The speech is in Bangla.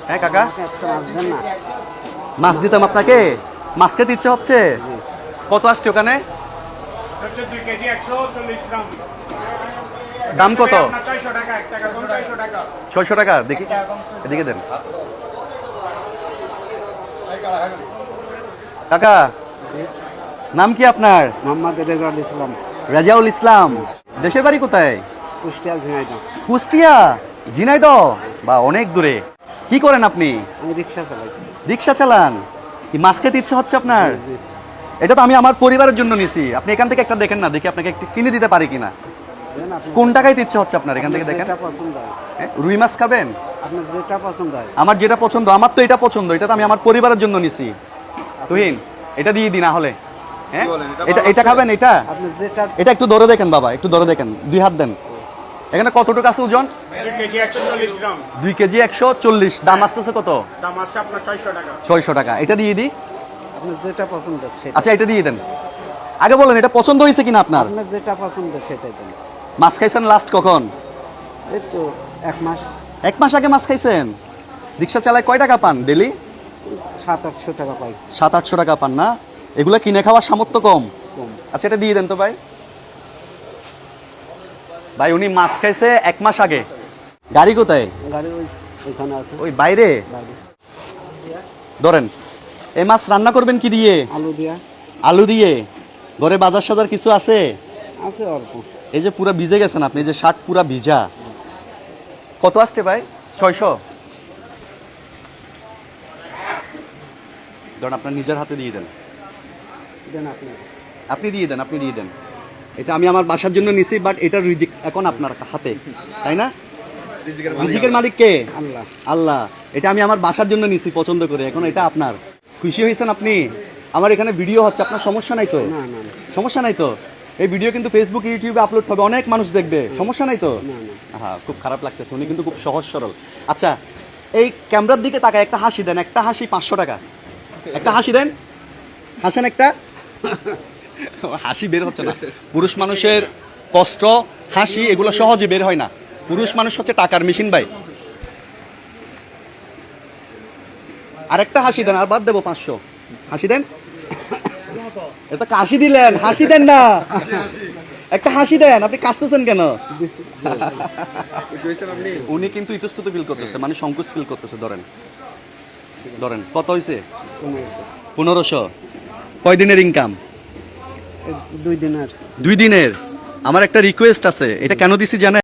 হ্যাঁ কাকা, একটা মাছ দেন না। মাছ দিতাম আপনাকে। মাছ খেতে ইচ্ছে হচ্ছে? কত আসছে ওখানে? 2 কেজি 140 গ্রাম। দাম কত? 400 টাকা, 1 টাকা কম, 400 টাকা। 600 টাকা। দেখি, এদিকে দেন কাকা। নাম কি আপনার? মোহাম্মদ রেজাউল ইসলাম, রাজাউল ইসলাম। দেশের বাড়ি কোথায়? কুষ্টিয়া ঝিনাইদহ। কুষ্টিয়া, ঝিনাইদহ। বা অনেক দূরে। কি করেন আপনি? আমি রিক্সা চালাই। রিক্সা চালান? কি মাছ খেতে ইচ্ছে হচ্ছে আপনার? জি। এটা তো আমি আমার পরিবারের জন্য নিছি। আপনি এখান থেকে একটা দেখেন না, দেখি আপনাকে একটু কিনে দিতে পারি কিনা। দেন আপনি, কোন টাকায় ইচ্ছে হচ্ছে আপনার? এখান থেকে দেখেন। যেটা পছন্দ হয়। হ্যাঁ, রুই মাছ খাবেন? আপনার যেটা পছন্দ হয়। আমার যেটা পছন্দ, আমার তো এটা পছন্দ, এটা তো আমি আমার পরিবারের জন্য নিছি। তুহিন, এটা দিয়ে দিন না হলে। হ্যাঁ, এটা এটা খাবেন? এটা আপনি যেটা এটা একটু ধরে দেখেন বাবা, একটু ধরে দেখেন, 2 হাত দেন। এখানে কতটুকু আছে ওজন? 2 কেজি 140 গ্রাম। 2 কেজি 140। দাম আসতেছে কত? দাম আছে আপনার 600 টাকা। 600 টাকা। এটা দিয়ে দিই। আপনার যেটা পছন্দ সেটা। আচ্ছা, এটা দিয়ে দেন। আগে বলেন এটা পছন্দ হয়েছে কিনা আপনার? আপনার যেটা পছন্দ সেটাই দেন। মাছ খাইছেন লাস্ট কখন? এই তো 1 মাস, 1 মাস আগে মাছ খাইছেন? রিক্সা চালায় কয় টাকা পান ডেলি? 700-800 টাকা পাই। 700-800 টাকা পান না? এগুলো কিনে খাওয়ার সামর্থ্য কম। কম। আচ্ছা, এটা দিয়ে দেন তো ভাই। ভাই উনি মাছ খাইছে 1 মাস আগে। গাড়ি কোথায়? গাড়ি ওইখানে আছে। ওই বাইরে। বাইরে। ধরেন, এই মাছ রান্না করবেন কি দিয়ে? আলু দিয়া আলু দিয়ে। ঘরে বাজার সাজার কিছু আছে? আছে অল্প। এই যে পুরা ভিজে গেছেন আপনি, এই যে শার্ট পুরা ভিজা। কত আসছে ভাই? 600। ধরেন আপনার নিজের হাতে দিয়ে দেন। দেন আপনি। আপনি দিয়ে দেন, আপনি দিয়ে দেন। এটা আমি আমার বাসার জন্য নিছি, বাট এটা রিজিক এখন আপনার হাতে, তাই না? রিজিকের মালিক কে? আল্লাহ। আল্লাহ। এটা আমি আমার বাসার জন্য নিছি পছন্দ করে, এখন এটা আপনার। খুশি হয়েছেন আপনি? আমার এখানে ভিডিও হচ্ছে, আপনার সমস্যা নাই তো? না না না। সমস্যা নাই তো? এই ভিডিও কিন্তু ফেসবুক, ইউটিউবে আপলোড হবে, অনেক মানুষ দেখবে, সমস্যা নাই তো? না, না। হ্যাঁ, খুব খারাপ লাগতেছে, উনি কিন্তু খুব সহজ সরল। আচ্ছা, এই ক্যামেরার দিকে তাকায় একটা হাসি দেন, একটা হাসি 500 টাকা। একটা হাসি দেন, হাসেন একটা। হাসি বের হচ্ছে না। পুরুষ মানুষের কষ্ট, হাসি এগুলো সহজে বের হয় না। পুরুষ মানুষ হচ্ছে টাকার মেশিন ভাই। আরেকটা হাসি দেন, আর বাদ দেবো 500। হাসি দেন। এটা কাশি দিলেন, হাসি দেন না। একটা হাসি দেন, আপনি কাশতেছেন কেন? উনি কিন্তু ইতস্তত ফিল করতেছে, মানে সংকোচ ফিল করতেছে। ধরেন ধরেন, কত হয়েছে? 1500। কয় দিনের ইনকাম? 2 দিনের। 2 দিনের। আমার একটা রিকোয়েস্ট আছে, এটা কেন দিছি জানেন?